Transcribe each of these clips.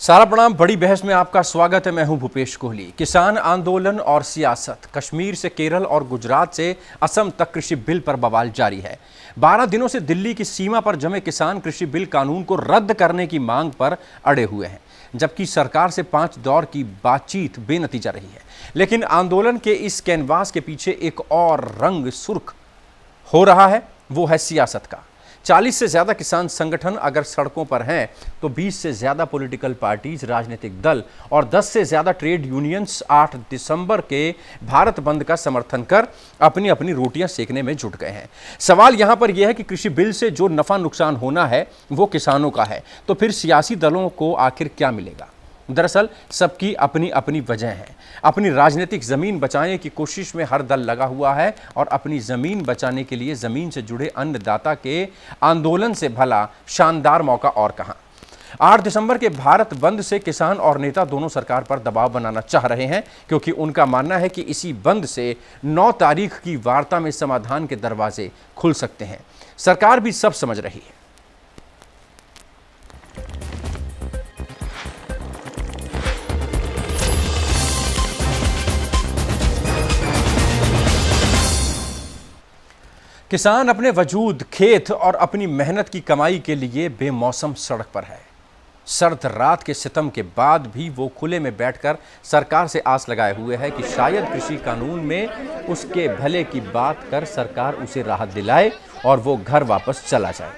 सारा प्रणाम। बड़ी बहस में आपका स्वागत है। मैं हूं भूपेश कोहली। किसान आंदोलन और सियासत, कश्मीर से केरल और गुजरात से असम तक कृषि बिल पर बवाल जारी है। 12 दिनों से दिल्ली की सीमा पर जमे किसान कृषि बिल कानून को रद्द करने की मांग पर अड़े हुए हैं, जबकि सरकार से 5 दौर की बातचीत बेनतीजा रही है। लेकिन आंदोलन के इस कैनवास के पीछे एक और रंग सुर्ख हो रहा है, वो है सियासत का। 40 से ज्यादा किसान संगठन अगर सड़कों पर हैं, तो 20 से ज्यादा पॉलिटिकल पार्टीज, राजनीतिक दल और 10 से ज्यादा ट्रेड यूनियंस 8 दिसंबर के भारत बंद का समर्थन कर अपनी अपनी रोटियां सेकने में जुट गए हैं। सवाल यहां पर यह है कि कृषि बिल से जो नफा नुकसान होना है वो किसानों का है, तो फिर सियासी दलों को आखिर क्या मिलेगा? दरअसल सबकी अपनी अपनी वजह है। अपनी राजनीतिक जमीन बचाने की कोशिश में हर दल लगा हुआ है, और अपनी जमीन बचाने के लिए जमीन से जुड़े अन्नदाता के आंदोलन से भला शानदार मौका और कहां। 8 दिसंबर के भारत बंद से किसान और नेता दोनों सरकार पर दबाव बनाना चाह रहे हैं, क्योंकि उनका मानना है कि इसी बंद से 9 तारीख की वार्ता में समाधान के दरवाजे खुल सकते हैं। सरकार भी सब समझ रही है। किसान अपने वजूद, खेत और अपनी मेहनत की कमाई के लिए बेमौसम सड़क पर है। सर्द रात के सितम के बाद भी वो खुले में बैठकर सरकार से आस लगाए हुए है कि शायद कृषि कानून में उसके भले की बात कर सरकार उसे राहत दिलाए और वो घर वापस चला जाए।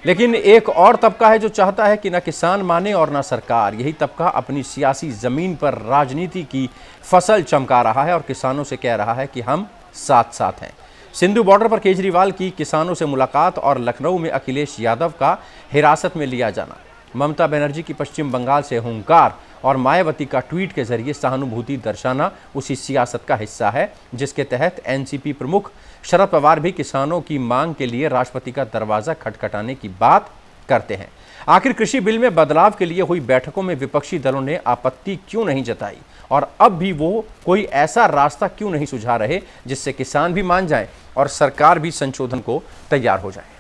लेकिन एक और तबका है जो चाहता है कि ना किसान माने और ना सरकार। यही तबका अपनी सियासी जमीन पर राजनीति की फसल चमका रहा है और किसानों से कह रहा है कि हम साथ साथ हैं। सिंधु बॉर्डर पर केजरीवाल की किसानों से मुलाकात और लखनऊ में अखिलेश यादव का हिरासत में लिया जाना, ममता बनर्जी की पश्चिम बंगाल से हुंकार और मायावती का ट्वीट के जरिए सहानुभूति दर्शाना उसी सियासत का हिस्सा है, जिसके तहत एनसीपी प्रमुख शरद पवार भी किसानों की मांग के लिए राष्ट्रपति का दरवाजा खटखटाने की बात करते हैं। आखिर कृषि बिल में बदलाव के लिए हुई बैठकों में विपक्षी दलों ने आपत्ति क्यों नहीं जताई, और अब भी वो कोई ऐसा रास्ता क्यों नहीं सुझा रहे जिससे किसान भी मान जाएं और सरकार भी संशोधन को तैयार हो जाए?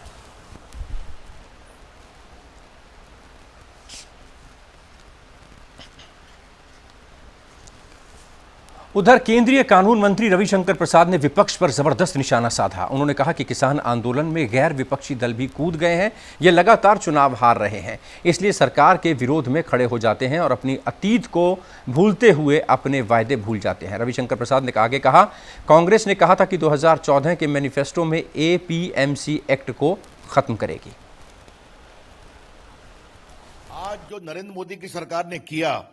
उधर केंद्रीय कानून मंत्री रविशंकर प्रसाद ने विपक्ष पर जबरदस्त निशाना साधा। उन्होंने कहा कि किसान आंदोलन में गैर विपक्षी दल भी कूद गए हैं। ये लगातार चुनाव हार रहे हैं, इसलिए सरकार के विरोध में खड़े हो जाते हैं और अपनी अतीत को भूलते हुए अपने वायदे भूल जाते हैं। रविशंकर प्रसाद ने आगे कहा, कांग्रेस ने कहा था कि 2014 के मैनिफेस्टो में एपीएमसी एक्ट को खत्म करेगी। आज जो नरेंद्र मोदी की सरकार ने किया,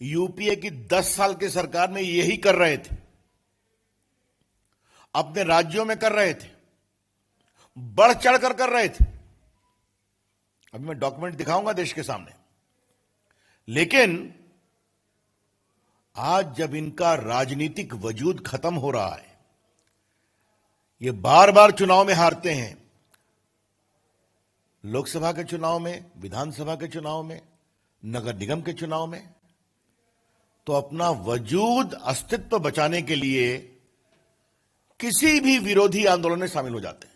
यूपीए की 10 साल की सरकार में यही कर रहे थे, अपने राज्यों में कर रहे थे, बढ़ चढ़कर कर रहे थे। अभी मैं डॉक्यूमेंट दिखाऊंगा देश के सामने। लेकिन आज जब इनका राजनीतिक वजूद खत्म हो रहा है, ये बार बार चुनाव में हारते हैं, लोकसभा के चुनाव में, विधानसभा के चुनाव में, नगर निगम के चुनाव में, तो अपना वजूद, अस्तित्व बचाने के लिए किसी भी विरोधी आंदोलन में शामिल हो जाते हैं।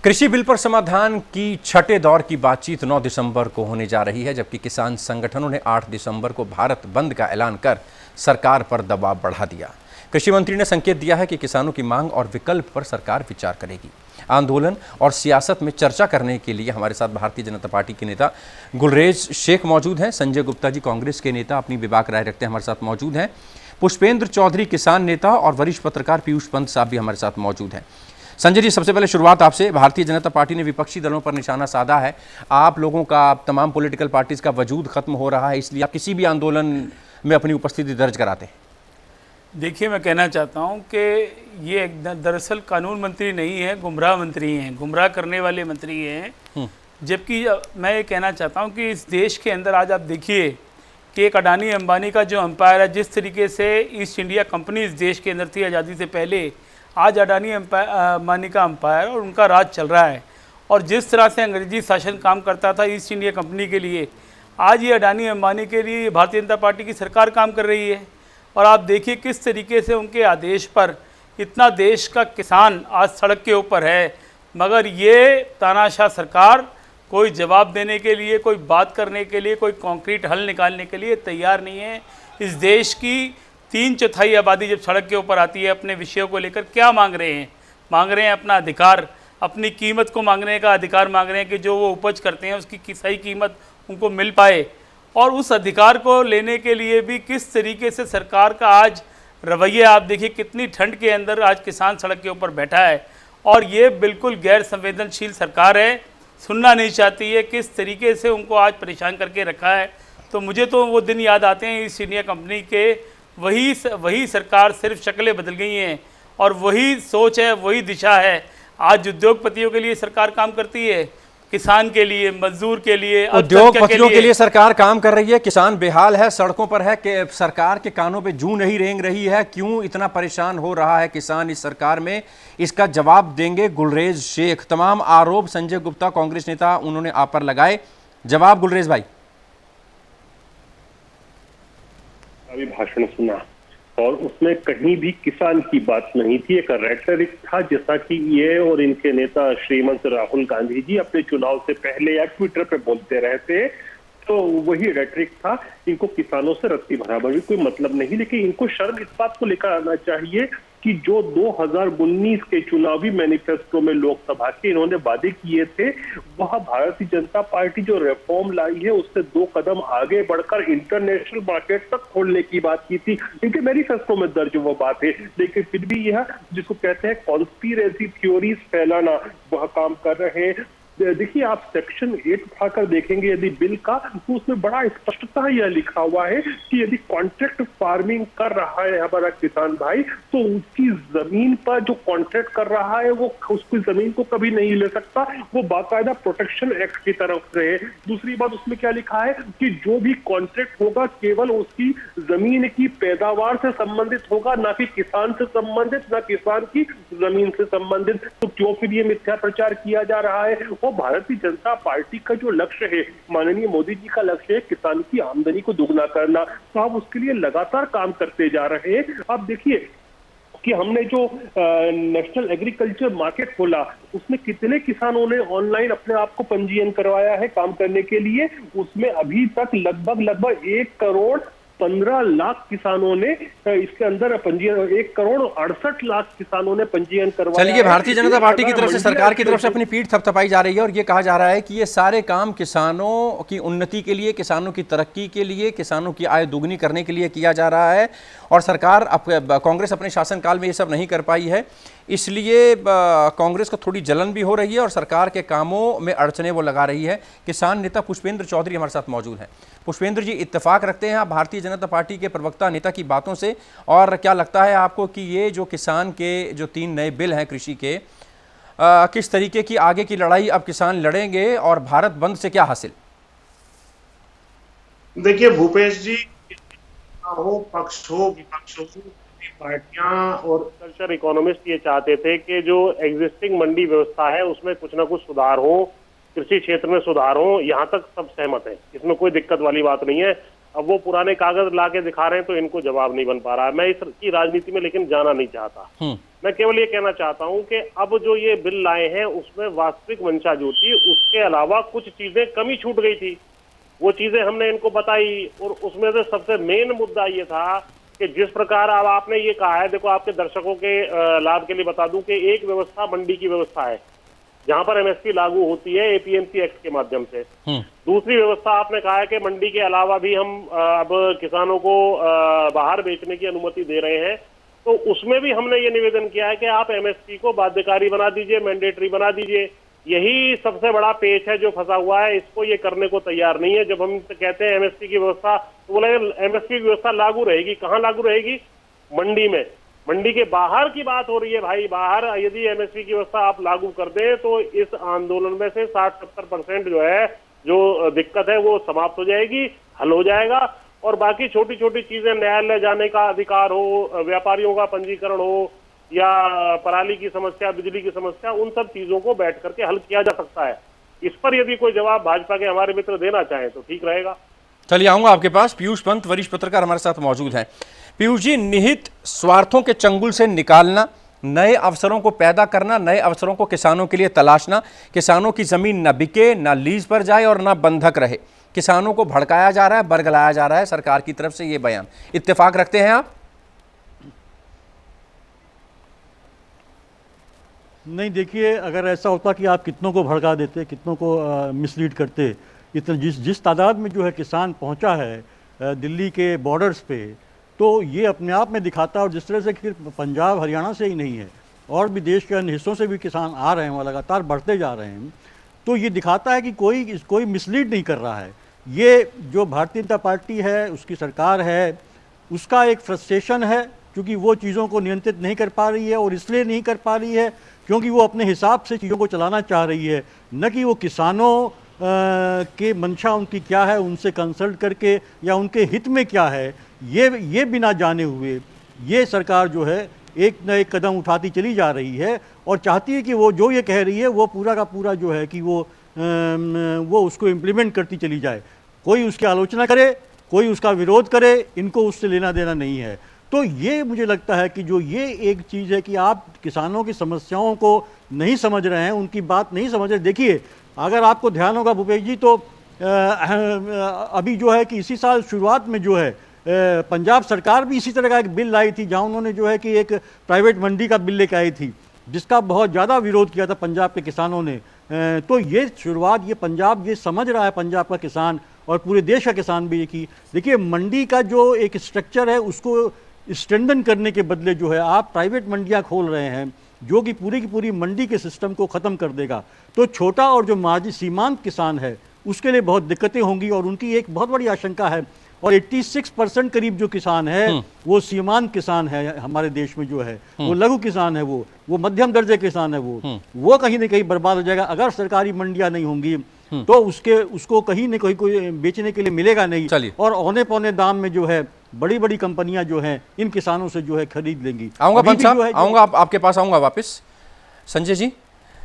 कृषि बिल पर समाधान की 6ठे दौर की बातचीत 9 दिसंबर को होने जा रही है, जबकि किसान संगठनों ने 8 दिसंबर को भारत बंद का ऐलान कर सरकार पर दबाव बढ़ा दिया। कृषि मंत्री ने संकेत दिया है कि किसानों की मांग और विकल्प पर सरकार विचार करेगी। आंदोलन और सियासत में चर्चा करने के लिए हमारे साथ भारतीय जनता पार्टी के नेता गुलरेज शेख मौजूद हैं। संजय गुप्ता जी कांग्रेस के नेता अपनी बेबाक राय रखते हैं, हमारे साथ मौजूद हैं। पुष्पेंद्र चौधरी किसान नेता और वरिष्ठ पत्रकार पीयूष पंत साहब भी हमारे साथ मौजूद हैं। संजय जी, सबसे पहले शुरुआत आपसे। भारतीय जनता पार्टी ने विपक्षी दलों पर निशाना साधा है। आप लोगों का, तमाम पॉलिटिकल पार्टीज का वजूद खत्म हो रहा है, इसलिए आप किसी भी आंदोलन में अपनी उपस्थिति दर्ज कराते हैं। देखिए, मैं कहना चाहता हूं कि ये दरअसल कानून मंत्री नहीं है, गुमराह मंत्री हैं, गुमराह करने वाले मंत्री हैं। जबकि मैं ये कहना चाहता हूं कि इस देश के अंदर आज आप देखिए कि एक अडानी अंबानी का जो एम्पायर है, जिस तरीके से ईस्ट इंडिया कंपनी इस देश के अंदर थी आज़ादी से पहले, आज अडानी अंबानी का एम्पायर और उनका राज चल रहा है। और जिस तरह से अंग्रेजी शासन काम करता था ईस्ट इंडिया कंपनी के लिए, आज ये अडानी अंबानी के लिए भारतीय जनता पार्टी की सरकार काम कर रही है। और आप देखिए किस तरीके से उनके आदेश पर इतना देश का किसान आज सड़क के ऊपर है, मगर ये तानाशाह सरकार कोई जवाब देने के लिए, कोई बात करने के लिए, कोई कॉन्क्रीट हल निकालने के लिए तैयार नहीं है। इस देश की 3/4 आबादी जब सड़क के ऊपर आती है अपने विषयों को लेकर, क्या मांग रहे हैं? मांग रहे हैं अपना अधिकार, अपनी कीमत को मांगने का अधिकार मांग रहे हैं कि जो वो उपज करते हैं उसकी सही कीमत उनको मिल पाए। और उस अधिकार को लेने के लिए भी किस तरीके से सरकार का आज रवैया, आप देखिए कितनी ठंड के अंदर आज किसान सड़क के ऊपर बैठा है और ये बिल्कुल गैर संवेदनशील सरकार है, सुनना नहीं चाहती है, किस तरीके से उनको आज परेशान करके रखा है। तो मुझे तो वो दिन याद आते हैं ईस्ट इंडिया कंपनी के, वही सरकार, सिर्फ शक्लें बदल गई हैं और वही सोच है, वही दिशा है। आज उद्योगपतियों के लिए सरकार काम करती है, किसान के लिए, मजदूर के लिए, उद्योगपतियों के लिए सरकार काम कर रही है, किसान बेहाल है, सड़कों पर है कि सरकार के कानों पे जूं नहीं रेंग रही है। क्यों इतना परेशान हो रहा है किसान इस सरकार में, इसका जवाब देंगे गुलरेज शेख। तमाम आरोप संजय गुप्ता कांग्रेस नेता उन्होंने आप पर लगाए, जवाब गुलरेज भाई। अभी भाषण सुना और उसमें कहीं भी किसान की बात नहीं थी, एक रेटरिक था, जैसा कि ये और इनके नेता श्रीमंत राहुल गांधी जी अपने चुनाव से पहले या ट्विटर पे बोलते रहे थे, तो वही रेटरिक था। इनको किसानों से रत्ती भराभर भी कोई मतलब नहीं, लेकिन इनको शर्म इस बात को लेकर आना चाहिए कि जो 2019 के चुनावी मैनिफेस्टो में लोकसभा के इन्होंने वादे किए थे, वह भारतीय जनता पार्टी जो रिफॉर्म लाई है उससे 2 कदम आगे बढ़कर इंटरनेशनल मार्केट तक खोलने की बात की थी। इनके मैनिफेस्टो में दर्ज वो बात है, लेकिन फिर भी यह जिसको कहते हैं कॉन्स्पिरेसी थ्योरीज फैलाना, वह काम कर रहे हैं। देखिए, आप सेक्शन 8 उठाकर देखेंगे यदि बिल का, तो उसमें बड़ा स्पष्टता यह लिखा हुआ है कि यदि कॉन्ट्रैक्ट फार्मिंग कर रहा है हमारा किसान भाई, तो उसकी जमीन पर जो कॉन्ट्रैक्ट कर रहा है वो उसकी जमीन को कभी नहीं ले सकता, वो बाकायदा प्रोटेक्शन एक्ट की तरफ से है। दूसरी बात उसमें क्या लिखा है कि जो भी कॉन्ट्रैक्ट होगा केवल उसकी जमीन की पैदावार से संबंधित होगा, ना कि किसान से संबंधित, ना किसान की जमीन से संबंधित। तो क्यों फिर ये मिथ्या प्रचार किया जा रहा है? भारतीय जनता पार्टी का जो लक्ष्य है, माननीय मोदी जी का लक्ष्य है किसान की आमदनी को दुगना करना, तो आप उसके लिए लगातार काम करते जा रहे हैं। आप देखिए कि हमने जो नेशनल एग्रीकल्चर मार्केट खोला, उसमें कितने किसानों ने ऑनलाइन अपने आप को पंजीयन करवाया है काम करने के लिए। उसमें अभी तक लगभग 1,15,00,000 किसानों ने इसके अंदर पंजीयन, 1,68,00,000 किसानों ने पंजीयन करवाया। चलिए, भारतीय जनता पार्टी की तरफ से, सरकार की तरफ से अपनी पीठ थपथपाई जा रही है और ये कहा जा रहा है कि ये सारे काम किसानों की उन्नति के लिए, किसानों की तरक्की के लिए, किसानों की आय दोगुनी करने के लिए किया जा रहा है और सरकार, कांग्रेस अपने शासनकाल में ये सब नहीं कर पाई है, इसलिए कांग्रेस को थोड़ी जलन भी हो रही है और सरकार के कामों में अड़चने वो लगा रही है। किसान नेता पुष्पेंद्र चौधरी हमारे साथ मौजूद हैं। पुष्पेंद्र जी, इत्तेफाक रखते हैं आप भारतीय जनता पार्टी के प्रवक्ता नेता की बातों से, और क्या लगता है आपको कि ये जो किसान के जो 3 नए बिल हैं कृषि के, किस तरीके की आगे की लड़ाई अब किसान लड़ेंगे और भारत बंद से क्या हासिल? देखिए भूपेश जी, हो पक्ष हो विपक्ष हो, पार्टियां और कल्चर इकोनॉमिस्ट ये चाहते थे कि जो एग्जिस्टिंग मंडी व्यवस्था है उसमें कुछ ना कुछ सुधार हो, कृषि क्षेत्र में सुधार हो। यहाँ तक सब सहमत है, इसमें कोई दिक्कत वाली बात नहीं है। अब वो पुराने कागज लाके दिखा रहे हैं तो इनको जवाब नहीं बन पा रहा है। मैं इसकी राजनीति में लेकिन जाना नहीं चाहता। मैं केवल ये कहना चाहता हूँ कि अब जो ये बिल लाए हैं उसमें वास्तविक मंशा जो थी, उसके अलावा कुछ चीजें कमी छूट गई थी, वो चीजें हमने इनको बताई। और उसमें से सबसे मेन मुद्दा ये था कि जिस प्रकार अब आपने ये कहा है, देखो आपके दर्शकों के लाभ के लिए बता दूं कि एक व्यवस्था मंडी की व्यवस्था है जहां पर एमएसपी लागू होती है एपीएमसी एक्ट के माध्यम से। दूसरी व्यवस्था आपने कहा है कि मंडी के अलावा भी हम अब किसानों को बाहर बेचने की अनुमति दे रहे हैं, तो उसमें भी हमने ये निवेदन किया है कि आप एमएसपी को बाध्यकारी बना दीजिए, मैंडेटरी बना दीजिए। यही सबसे बड़ा पेच है जो फंसा हुआ है, इसको ये करने को तैयार नहीं है। जब हम कहते हैं एमएसपी की व्यवस्था, तो बोला एमएसपी की व्यवस्था लागू रहेगी, कहाँ लागू रहेगी? मंडी में। मंडी के बाहर की बात हो रही है भाई। बाहर यदि एमएसपी की व्यवस्था आप लागू कर दें तो इस आंदोलन में से 60-70% जो है, जो दिक्कत है वो समाप्त हो जाएगी, हल हो जाएगा। और बाकी छोटी छोटी चीजें, न्यायालय जाने का अधिकार हो, व्यापारियों का पंजीकरण हो, या पराली की समस्या, बिजली की समस्या, उन सब चीजों को बैठ करके हल किया जा सकता है। इस पर यदि कोई जवाब भाजपा के हमारे मित्र देना चाहें तो ठीक रहेगा। चलिए, आऊंगा आपके पास। पीयूष पंत, वरिष्ठ पत्रकार, हमारे साथ मौजूद हैं। पीयूष जी, निहित स्वार्थों के चंगुल से निकालना नए अवसरों को पैदा करना, नए अवसरों को किसानों के लिए तलाशना, किसानों की जमीन न बिके, न लीज पर जाए और न बंधक रहे। किसानों को भड़काया जा रहा है, बरगलाया जा रहा है सरकार की तरफ से। ये बयान इत्तेफाक रखते हैं आप? नहीं, देखिए, अगर ऐसा होता कि आप कितनों को भड़का देते, कितनों को मिसलीड करते, इतने जिस तादाद में जो है किसान पहुंचा है दिल्ली के बॉर्डर्स पे, तो ये अपने आप में दिखाता है। और जिस तरह से कि पंजाब हरियाणा से ही नहीं है, और भी देश के अन्य हिस्सों से भी किसान आ रहे हैं, वहाँ लगातार बढ़ते जा रहे हैं, तो ये दिखाता है कि कोई मिसलीड नहीं कर रहा है। ये जो भारतीय जनता पार्टी है, उसकी सरकार है, उसका एक फ्रस्ट्रेशन है, क्योंकि वो चीज़ों को नियंत्रित नहीं कर पा रही है। और इसलिए नहीं कर पा रही है क्योंकि वो अपने हिसाब से चीज़ों को चलाना चाह रही है, न कि वो किसानों के मंशा उनकी क्या है उनसे कंसल्ट करके, या उनके हित में क्या है ये बिना जाने हुए ये सरकार जो है एक न एक कदम उठाती चली जा रही है, और चाहती है कि वो जो ये कह रही है वो पूरा का पूरा जो है कि वो उसको इम्प्लीमेंट करती चली जाए। कोई उसकी आलोचना करे, कोई उसका विरोध करे, इनको उससे लेना देना नहीं है। तो ये मुझे लगता है कि जो ये एक चीज़ है कि आप किसानों की समस्याओं को नहीं समझ रहे हैं, उनकी बात नहीं समझ रहे। देखिए, अगर आपको ध्यान होगा भूपेश जी, तो अभी जो है कि इसी साल शुरुआत में जो है पंजाब सरकार भी इसी तरह का एक बिल लाई थी, जहां उन्होंने जो है कि एक प्राइवेट मंडी का बिल लेकर आई थी, जिसका बहुत ज़्यादा विरोध किया था पंजाब के किसानों ने। तो ये शुरुआत, ये पंजाब ये समझ रहा है, पंजाब का किसान और पूरे देश का किसान भी, कि देखिए मंडी का जो एक स्ट्रक्चर है उसको स्ट्रेंथन करने के बदले जो है आप प्राइवेट मंडियां खोल रहे हैं, जो कि पूरी की पूरी मंडी के सिस्टम को ख़त्म कर देगा। तो छोटा और जो मार्जिन सीमांत किसान है उसके लिए बहुत दिक्कतें होंगी, और उनकी एक बहुत बड़ी आशंका है। और 86% करीब जो किसान है वो सीमांत किसान है हमारे देश में, जो है वो लघु किसान है, वो मध्यम दर्जे किसान है, वो कहीं ना कहीं बर्बाद हो जाएगा। अगर सरकारी मंडियां नहीं होंगी तो उसको कहीं न कहीं कोई बेचने के लिए मिलेगा नहीं, और औने पौने दाम में जो है बड़ी बड़ी कंपनियां जो हैं इन किसानों से जो है खरीद लेंगी। आऊंगा पंत साहब, आऊंगा आपके पास आऊंगा वापस। संजय जी,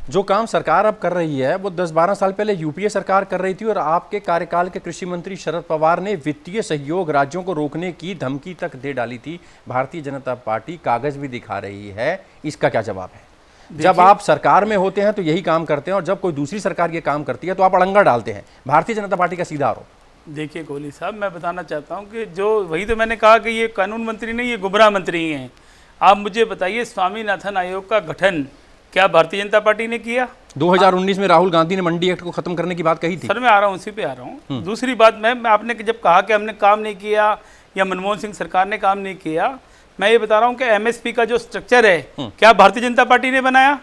जो काम सरकार अब कर रही है वो 10-12 साल पहले यूपीए सरकार कर रही थी, और आपके कार्यकाल के कृषि मंत्री शरद पवार ने वित्तीय सहयोग राज्यों को रोकने की धमकी तक दे डाली थी। भारतीय जनता पार्टी कागज भी दिखा रही है, इसका क्या जवाब है? जब आप सरकार में होते हैं तो यही काम करते हैं, और जब कोई दूसरी सरकार ये काम करती है तो आप अड़ंगा डालते हैं। भारतीय जनता पार्टी का सीधा आरोप। देखिए कोहली साहब, मैं बताना चाहता हूं कि जो वही तो मैंने कहा कि ये कानून मंत्री नहीं, ये गुमराह मंत्री हैं। आप मुझे बताइए, स्वामीनाथन आयोग का गठन क्या भारतीय जनता पार्टी ने किया? 2019 में राहुल गांधी ने मंडी एक्ट को खत्म करने की बात कही थी। सर मैं आ रहा हूँ, उसी पे आ रहा हूँ। दूसरी बात, मैं आपने जब कहा कि हमने काम नहीं किया या मनमोहन सिंह सरकार ने काम नहीं किया, मैं ये बता रहा हूँ कि एमएसपी का जो स्ट्रक्चर है क्या भारतीय जनता पार्टी ने बनाया?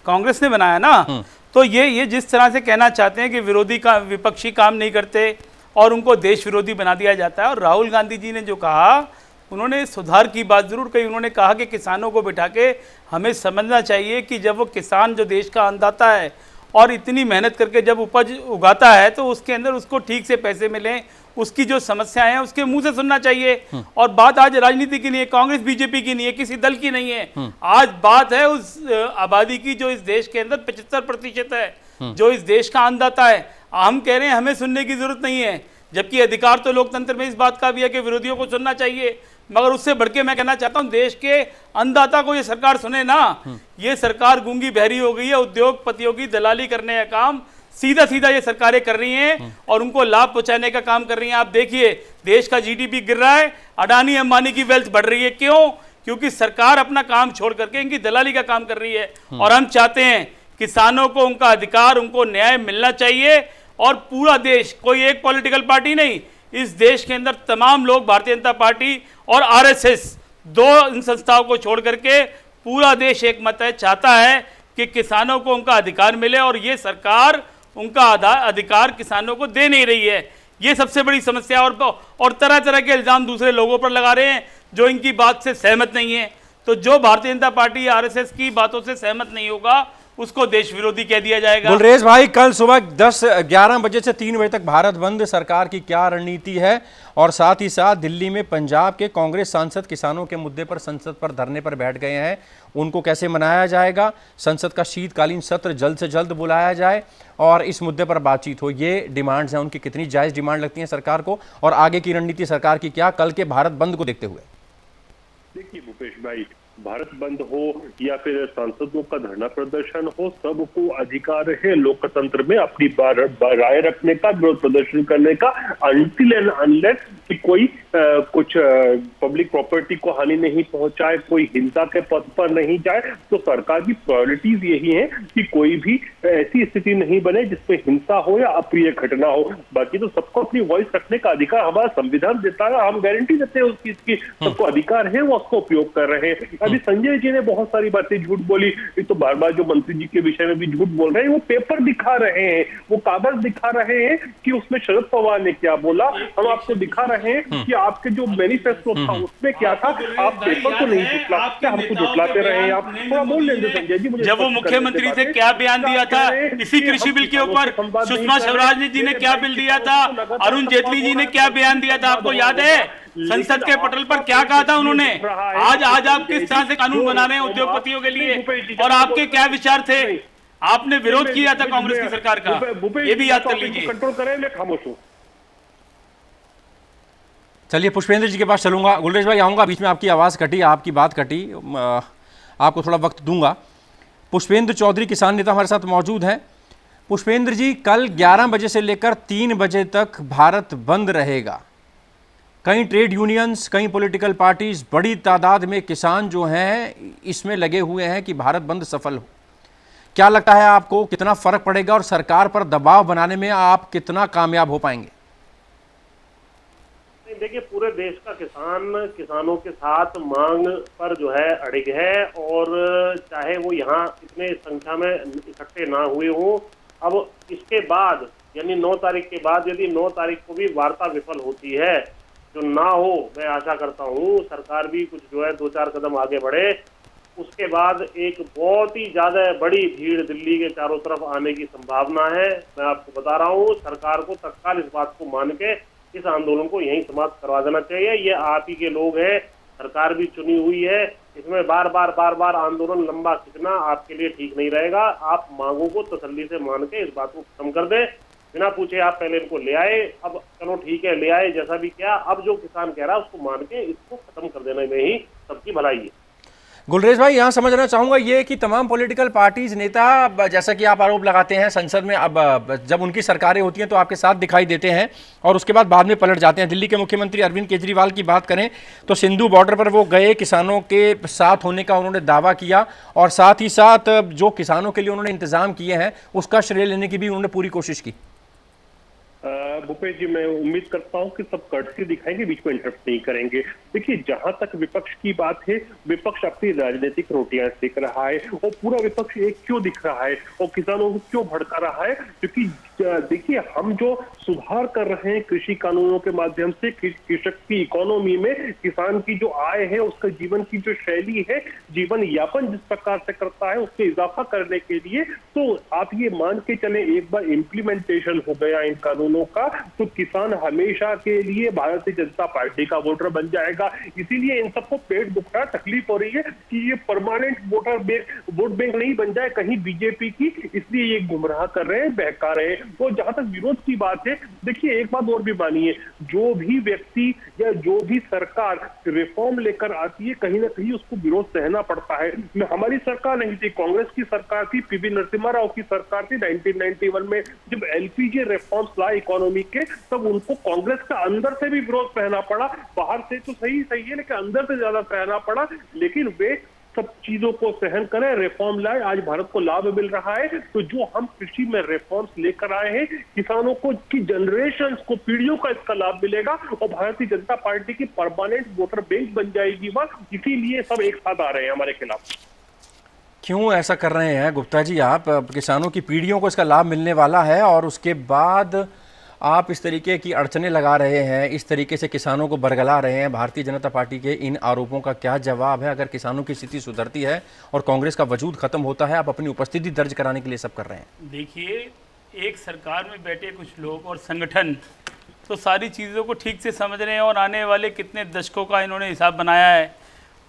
कांग्रेस ने बनाया ना। तो ये जिस तरह से कहना चाहते हैं कि विपक्षी काम नहीं करते और उनको देश विरोधी बना दिया जाता है। और राहुल गांधी जी ने जो कहा, उन्होंने सुधार की बात जरूर कही। उन्होंने कहा कि किसानों को बिठा के हमें समझना चाहिए कि जब वो किसान जो देश का अन्नदाता है और इतनी मेहनत करके जब उपज उगाता है तो उसके अंदर उसको ठीक से पैसे मिलें, उसकी जो समस्याएं हैं उसके मुंह से सुनना चाहिए। और बात आज राजनीति की नहीं है, कांग्रेस बीजेपी की नहीं है, किसी दल की नहीं है। आज बात है उस आबादी की जो इस देश के अंदर 75% है, जो इस देश का अन्नदाता है। हम कह रहे हैं हमें सुनने की जरूरत नहीं है, जबकि अधिकार तो लोकतंत्र में इस बात का भी है कि विरोधियों को सुनना चाहिए। मगर उससे बढ़ के मैं कहना चाहता हूं, देश के अन्नदाता को ये सरकार सुने ना। ये सरकार गूंगी बहरी हो गई है। उद्योगपतियों की दलाली करने का काम सीधा सीधा ये सरकारें कर रही हैं और उनको लाभ पहुंचाने का काम कर रही हैं। आप देखिए, देश का जीडीपी गिर रहा है, अडानी अंबानी की वेल्थ बढ़ रही है। क्यों? क्योंकि सरकार अपना काम छोड़ करके इनकी दलाली का काम कर रही है। और हम चाहते हैं किसानों को उनका अधिकार, उनको न्याय मिलना चाहिए। और पूरा देश, कोई एक पॉलिटिकल पार्टी नहीं, इस देश के अंदर तमाम लोग, भारतीय जनता पार्टी और आरएसएस, दो इन संस्थाओं को छोड़ करके पूरा देश एक मत है, चाहता है कि किसानों को उनका अधिकार मिले। और ये सरकार उनका अधिकार किसानों को दे नहीं रही है। ये सबसे बड़ी समस्या। और तरह तरह के इल्जाम दूसरे लोगों पर लगा रहे हैं जो इनकी बात से सहमत नहीं है। तो जो भारतीय जनता पार्टी आरएसएस की बातों से सहमत नहीं होगा उसको देश विरोधी कह दिया जाएगा। गुलरेज भाई, कल सुबह 10-11 बजे से 3 बजे तक भारत बंद सरकार की क्या रणनीति है? और साथ ही साथ दिल्ली में पंजाब के कांग्रेस सांसद किसानों के मुद्दे पर संसद पर धरने पर बैठ गए हैं, उनको कैसे मनाया जाएगा? संसद का शीतकालीन सत्र जल्द से जल्द बुलाया जाए और इस मुद्दे पर बातचीत हो। ये डिमांड्स हैं उनकी, कितनी जायज़ डिमांड लगती है सरकार को, और आगे की रणनीति सरकार की क्या कल के भारत बंद को देखते हुए? देखिए भूपेश भाई, भारत बंद हो या फिर सांसदों का धरना प्रदर्शन हो, सबको अधिकार है लोकतंत्र में अपनी राय रखने का, विरोध प्रदर्शन करने का, अनटिल एंड अनलेस कि कोई कुछ पब्लिक प्रॉपर्टी को हानि नहीं पहुंचाए, कोई हिंसा के पथ पर नहीं जाए। तो सरकार की प्रायोरिटीज यही है कि कोई भी ऐसी स्थिति नहीं बने जिसमें हिंसा हो या अप्रिय घटना हो। बाकी तो सबको अपनी वॉइस रखने का अधिकार हमारा संविधान देता है, हम गारंटी देते हैं उस चीज की, सबको अधिकार है, वो उसको उपयोग कर रहे हैं। अभी संजय जी ने बहुत सारी बातें झूठ बोली, तो बार बार जो मंत्री जी के विषय में भी झूठ बोल रहे हैं, वो पेपर दिखा रहे हैं, वो कागज दिखा रहे हैं कि उसमें शरद पवार ने क्या बोला। हम आपको दिखा रहे हैं कि आपके जो मैनिफेस्टो था उसमें क्या था। आप पेपर को नहीं झुटलाते, हमको झुटलाते रहे हैं। आप थोड़ा बोल लेंगे संजय जी, मुझे जब वो मुख्यमंत्री थे क्या बयान दिया था इसी कृषि बिल के ऊपर? सुषमा स्वराज जी ने क्या बिल दिया था? अरुण जेटली जी ने क्या बयान दिया था? आपको याद है संसद के पटल पर क्या कहा था उन्होंने? आज आप किस तरह से कानून बना रहे हैं उद्योगपतियों के लिए, और आपके क्या विचार थे? आपने विरोध किया था कांग्रेस की सरकार का, ये भी याद कर लीजिए। कंट्रोल करें, मैं खामोश हूं। चलिए पुष्पेंद्र जी के पास चलूंगा। गुलरेज भाई आऊँगा, बीच में आपकी आवाज़ कटी, आपकी बात कटी, आपको थोड़ा वक्त दूंगा। पुष्पेंद्र चौधरी किसान नेता हमारे साथ मौजूद हैं। पुष्पेंद्र जी, कल 11 बजे से लेकर 3 बजे तक भारत बंद रहेगा। कई ट्रेड यूनियंस, कई पॉलिटिकल पार्टीज, बड़ी तादाद में किसान जो हैं इसमें लगे हुए हैं कि भारत बंद सफल हो। क्या लगता है आपको, कितना फर्क पड़ेगा और सरकार पर दबाव बनाने में आप कितना कामयाब हो पाएंगे? देखिए, पूरे देश का किसानों के साथ मांग पर जो है अड़िग है, और चाहे वो यहाँ इतने संख्या में इकट्ठे ना हुए हों। अब इसके बाद यानी 9 तारीख के बाद यदि 9 तारीख को भी वार्ता विफल होती है, जो ना हो, मैं आशा करता हूँ सरकार भी कुछ जो है 2-4 कदम आगे बढ़े, उसके बाद एक बहुत ही ज्यादा बड़ी भीड़ दिल्ली के चारों तरफ आने की संभावना है। मैं आपको बता रहा हूँ, सरकार को तत्काल इस बात को मान के इस आंदोलन को यहीं समाप्त करवा देना चाहिए। ये आप ही के लोग हैं, सरकार भी चुनी हुई है, इसमें बार बार आंदोलन लंबा खींचना आपके लिए ठीक नहीं रहेगा। आप मांगों को तसल्ली से मान के इस बात को खत्म कर दें। बिना पूछे आप पहले इनको ले आए, अब चलो ठीक है ले आए, जैसा भी किया, अब जो किसान कह रहा है उसको मान के इसको खत्म कर देने में ही सबकी भलाई है। गुलरेज भाई, यहाँ समझना चाहूँगा ये कि तमाम पॉलिटिकल पार्टीज नेता, जैसा कि आप आरोप लगाते हैं संसद में, अब जब उनकी सरकारें होती हैं तो आपके साथ दिखाई देते हैं और उसके बाद में पलट जाते हैं। दिल्ली के मुख्यमंत्री अरविंद केजरीवाल की बात करें तो सिंधु बॉर्डर पर वो गए, किसानों के साथ होने का उन्होंने दावा किया और साथ ही साथ जो किसानों के लिए उन्होंने इंतजाम किए हैं उसका श्रेय लेने की भी उन्होंने पूरी कोशिश की। भूपेश जी, मैं उम्मीद करता हूं कि सब कर्टसी दिखाएंगे, बीच में इंटरप्ट नहीं करेंगे। देखिए, जहां तक विपक्ष की बात है, विपक्ष अपनी राजनीतिक रोटियां सेक रहा है और पूरा विपक्ष एक क्यों दिख रहा है और किसानों को क्यों भड़का रहा है? क्योंकि देखिए, हम जो सुधार कर रहे हैं कृषि कानूनों के माध्यम से, कृषक की इकोनॉमी में किसान की जो आय है, उसका जीवन की जो शैली है, जीवन यापन जिस प्रकार से करता है, उसके इजाफा करने के लिए, तो आप ये मान के चले एक बार इम्प्लीमेंटेशन हो गया इन कानूनों का, तो किसान हमेशा के लिए भारतीय जनता पार्टी का वोटर बन जाएगा। इसीलिए इन सबको पेट दुख रहा, तकलीफ हो रही है कि ये परमानेंट वोट बैंक नहीं बन जाए कहीं बीजेपी की, इसलिए ये गुमराह कर रहे हैं, बहका रहे हैं। तो जहां तक विरोध की बात है, देखिए एक बात और भी मानिए, जो भी व्यक्ति या जो भी सरकार रिफॉर्म लेकर आती है, कहीं ना कहीं उसको विरोध सहना पड़ता है। हमारी सरकार नहीं थी, कांग्रेस की सरकार थी, पीवी नरसिम्हा राव की सरकार थी 1991 में, जब एलपीजी रिफॉर्म्स लाए इकोनॉमी के, तब उनको कांग्रेस का अंदर से भी विरोध सहना पड़ा। बाहर से तो सही है, लेकिन अंदर से ज्यादा सहना पड़ा। लेकिन वे सब चीजों को सहन करें, रिफॉर्म लाए, आज भारत को लाभ मिल रहा है। तो जो हम कृषि में रिफॉर्म्स लेकर आए हैं, किसानों को की जनरेशन को, पीढ़ियों का इसका लाभ मिलेगा और भारतीय जनता पार्टी की परमानेंट वोटर बैंक बन जाएगी वह। इसीलिए सब एक साथ आ रहे हैं हमारे खिलाफ। क्यों ऐसा कर रहे हैं गुप्ता जी आप? किसानों की पीढ़ियों को इसका लाभ मिलने वाला है और उसके बाद आप इस तरीके की अड़चनें लगा रहे हैं, इस तरीके से किसानों को बरगला रहे हैं। भारतीय जनता पार्टी के इन आरोपों का क्या जवाब है? अगर किसानों की स्थिति सुधरती है और कांग्रेस का वजूद खत्म होता है, आप अपनी उपस्थिति दर्ज कराने के लिए सब कर रहे हैं। देखिए, एक सरकार में बैठे कुछ लोग और संगठन तो सारी चीज़ों को ठीक से समझ रहे हैं और आने वाले कितने दशकों का इन्होंने हिसाब बनाया है,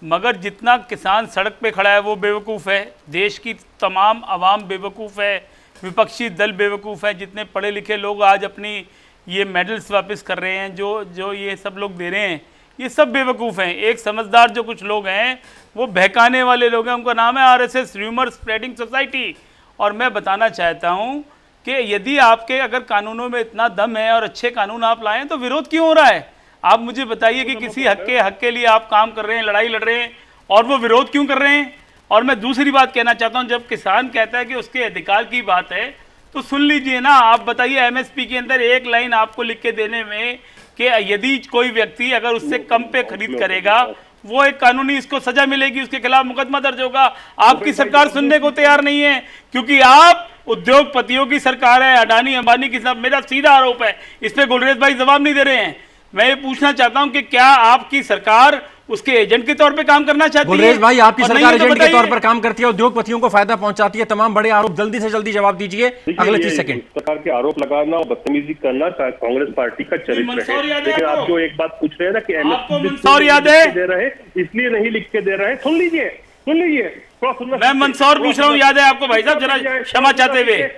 मगर जितना किसान सड़क पे खड़ा है वो बेवकूफ़ है, देश की तमाम आवाम बेवकूफ़ है, विपक्षी दल बेवकूफ़ है। जितने पढ़े लिखे लोग आज अपनी ये मेडल्स वापस कर रहे हैं जो ये सब लोग दे रहे हैं, ये सब बेवकूफ़ हैं। एक समझदार जो कुछ लोग हैं वो बहकाने वाले लोग हैं, उनका नाम है आरएसएस र्यूमर स्प्रेडिंग सोसाइटी। और मैं बताना चाहता हूं कि यदि आपके अगर कानूनों में इतना दम है और अच्छे कानून आप लाएं तो विरोध क्यों हो रहा है? आप मुझे बताइए कि किसी हक के लिए आप काम कर रहे हैं, लड़ाई लड़ रहे हैं, और वो विरोध क्यों कर रहे हैं? और मैं दूसरी बात कहना चाहता हूं, जब किसान कहता है कि उसके अधिकार की बात है तो सुन लीजिए ना। आप बताइए एमएसपी के अंदर एक लाइन आपको लिख के देने में कि यदि कोई व्यक्ति अगर उससे कम पे खरीद करेगा वो एक कानूनी इसको सजा मिलेगी, उसके खिलाफ मुकदमा दर्ज होगा। आपकी सरकार सुनने को तैयार नहीं है क्योंकि आप उद्योगपतियों की सरकार है, अडानी अंबानी की सब। मेरा सीधा आरोप है, इस पे गुलरेज भाई जवाब नहीं दे रहे हैं। मैं ये पूछना चाहता हूं कि क्या आपकी सरकार उसके एजेंट के तौर पे काम करना चाहती है? गुलरेज भाई, आपकी सरकार तो एजेंट के तौर पर काम करती है, उद्योगपतियों को फायदा पहुंचाती है, तमाम बड़े आरोप। जल्दी से जल्दी जवाब दीजिए, अगले 30 सेकंड। इस प्रकार के आरोप लगाना और बदतमीजी करना कांग्रेस पार्टी का चरित्र है। लेकिन आप जो एक बात पूछ रहे हैं ना कि मंदसौर याद है दे रहे इसलिए नहीं लिख के दे रहे, सुन लीजिए थोड़ा सुनना। मैं मंदसौर पूछ रहा हूँ, याद है आपको भाई साहब? जरा क्षमा चाहते हुए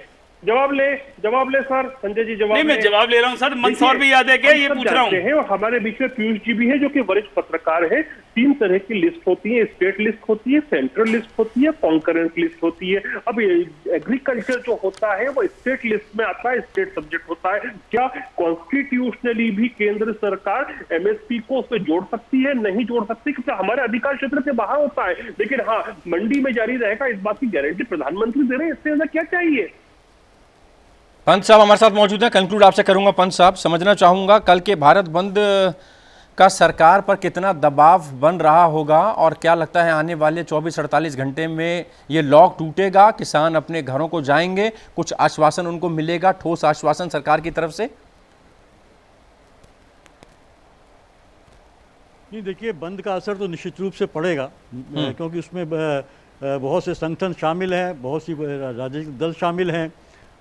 जवाब ले सर। संजय जी जवाब नहीं, मैं जवाब ले रहा हूँ सर। मंदसौर भी याद है क्या? ये पूछ रहा हूँ। और हमारे बीच में पीयूष जी भी है जो कि वरिष्ठ पत्रकार है। 3 तरह की लिस्ट होती है, स्टेट लिस्ट होती है, सेंट्रल लिस्ट होती है, कॉन्करेंट लिस्ट होती है। अब एग्रीकल्चर जो होता है वो स्टेट लिस्ट में आता है, स्टेट सब्जेक्ट होता है। क्या कॉन्स्टिट्यूशनली भी केंद्र सरकार एमएसपी को उसमें जोड़ सकती है? नहीं जोड़ सकती, क्योंकि हमारे अधिकार क्षेत्र से बाहर होता है। लेकिन हाँ, मंडी में जारी रहेगा, इस बात की गारंटी प्रधानमंत्री दे रहे हैं। इससे ज्यादा क्या चाहिए? पंत साहब हमारे साथ मौजूद हैं। कंक्लूड आपसे करूंगा। पंत साहब, समझना चाहूंगा कल के भारत बंद का सरकार पर कितना दबाव बन रहा होगा, और क्या लगता है आने वाले 24-48 घंटे में ये लॉक टूटेगा, किसान अपने घरों को जाएंगे, कुछ आश्वासन उनको मिलेगा, ठोस आश्वासन सरकार की तरफ से? नहीं, देखिए, बंद का असर तो निश्चित रूप से पड़ेगा, क्योंकि उसमें बहुत से संगठन शामिल हैं, बहुत सी राजनीतिक दल शामिल हैं।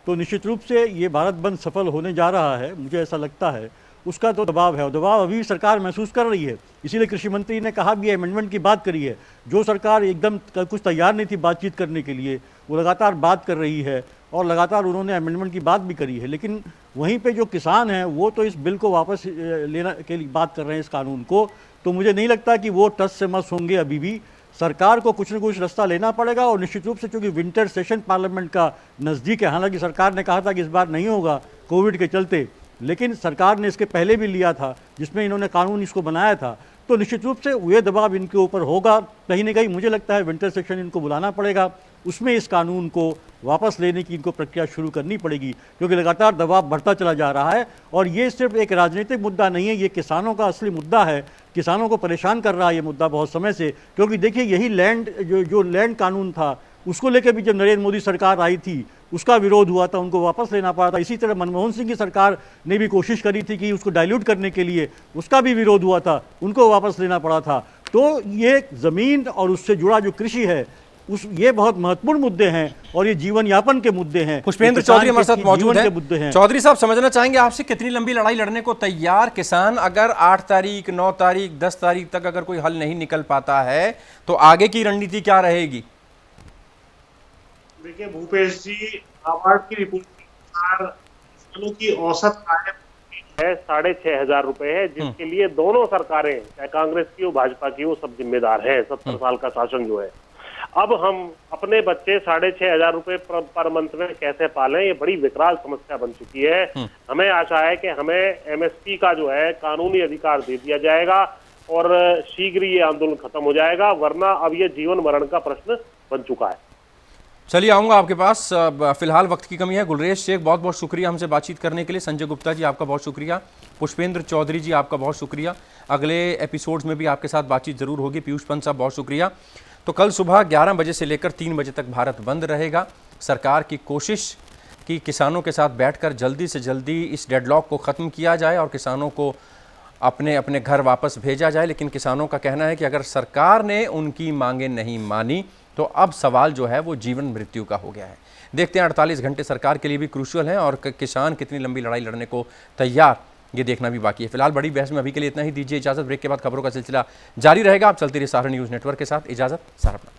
तो निश्चित रूप से ये भारत बंद सफल होने जा रहा है, मुझे ऐसा लगता है। उसका तो दबाव है, और दबाव अभी सरकार महसूस कर रही है। इसीलिए कृषि मंत्री ने कहा भी, अमेंडमेंट की बात करी है। जो सरकार एकदम कुछ तैयार नहीं थी बातचीत करने के लिए, वो लगातार बात कर रही है, और लगातार उन्होंने अमेंडमेंट की बात भी करी है। लेकिन वहीं पे जो किसान हैं वो तो इस बिल को वापस लेना के लिए बात कर रहे हैं, इस कानून को। तो मुझे नहीं लगता कि वो टस से मस होंगे। अभी भी सरकार को कुछ न कुछ रास्ता लेना पड़ेगा, और निश्चित रूप से चूंकि विंटर सेशन पार्लियामेंट का नज़दीक है, हालांकि सरकार ने कहा था कि इस बार नहीं होगा कोविड के चलते, लेकिन सरकार ने इसके पहले भी लिया था जिसमें इन्होंने कानून इसको बनाया था। तो निश्चित रूप से ये दबाव इनके ऊपर होगा कहीं ना कहीं। मुझे लगता है विंटर सेशन इनको बुलाना पड़ेगा, उसमें इस कानून को वापस लेने की इनको प्रक्रिया शुरू करनी पड़ेगी, क्योंकि लगातार दबाव बढ़ता चला जा रहा है। और ये सिर्फ एक राजनीतिक मुद्दा नहीं है, ये किसानों का असली मुद्दा है। किसानों को परेशान कर रहा है ये मुद्दा बहुत समय से, क्योंकि देखिए, यही लैंड जो लैंड कानून था, उसको लेकर भी जब नरेंद्र मोदी सरकार आई थी उसका विरोध हुआ था, उनको वापस लेना पड़ा था। इसी तरह मनमोहन सिंह की सरकार ने भी कोशिश करी थी कि उसको डाइल्यूट करने के लिए, उसका भी विरोध हुआ था, उनको वापस लेना पड़ा था। तो ये ज़मीन और उससे जुड़ा जो कृषि है, ये बहुत महत्वपूर्ण मुद्दे हैं, और ये जीवन यापन के मुद्दे हैं। पुष्पेंद्र चौधरी हमारे साथ मौजूद हैं। चौधरी साहब, समझना चाहेंगे आपसे, कितनी लंबी लड़ाई लड़ने को तैयार किसान? अगर 8 तारीख, 9 तारीख, 10 तारीख तक अगर कोई हल नहीं निकल पाता है तो आगे की रणनीति क्या रहेगी? देखिए भूपेश जी, नाबार्ड की रिपोर्ट के अनुसार किसानों की औसत आय है 6,500 रुपए है, जिसके लिए दोनों सरकारें, चाहे कांग्रेस की हो भाजपा की हो, सब जिम्मेदार है। 70 साल का शासन जो है। अब हम अपने बच्चे 6,500 रुपए पर मंथ में कैसे पालें, ये बड़ी विकराल समस्या बन चुकी है। हमें आशा है कि हमें एमएसपी का जो है कानूनी अधिकार दे दिया जाएगा और शीघ्र ये आंदोलन खत्म हो जाएगा, वरना अब ये जीवन मरण का प्रश्न बन चुका है। चलिए, आऊँगा आपके पास। फिलहाल वक्त की कमी है। गुलरेज शेख, बहुत बहुत शुक्रिया हमसे बातचीत करने के लिए। संजय गुप्ता जी, आपका बहुत शुक्रिया। पुष्पेंद्र चौधरी जी, आपका बहुत शुक्रिया। अगले एपिसोड्स में भी आपके साथ बातचीत ज़रूर होगी। पीयूष पंत साहब, बहुत शुक्रिया। तो कल सुबह 11 बजे से लेकर 3 बजे तक भारत बंद रहेगा। सरकार की कोशिश कि किसानों के साथ बैठकर जल्दी से जल्दी इस डेडलॉक को ख़त्म किया जाए और किसानों को अपने अपने घर वापस भेजा जाए। लेकिन किसानों का कहना है कि अगर सरकार ने उनकी मांगें नहीं मानी तो अब सवाल जो है वो जीवन मृत्यु का हो गया है। देखते हैं 48 घंटे सरकार के लिए भी क्रूशियल हैं, और किसान कितनी लंबी लड़ाई लड़ने को तैयार, ये देखना भी बाकी है। फिलहाल बड़ी बहस में अभी के लिए इतना ही। दीजिए इजाज़त। ब्रेक के बाद खबरों का सिलसिला जारी रहेगा। आप चलते रहिए सहारा न्यूज़ नेटवर्क के साथ। इजाज़त, सहारा।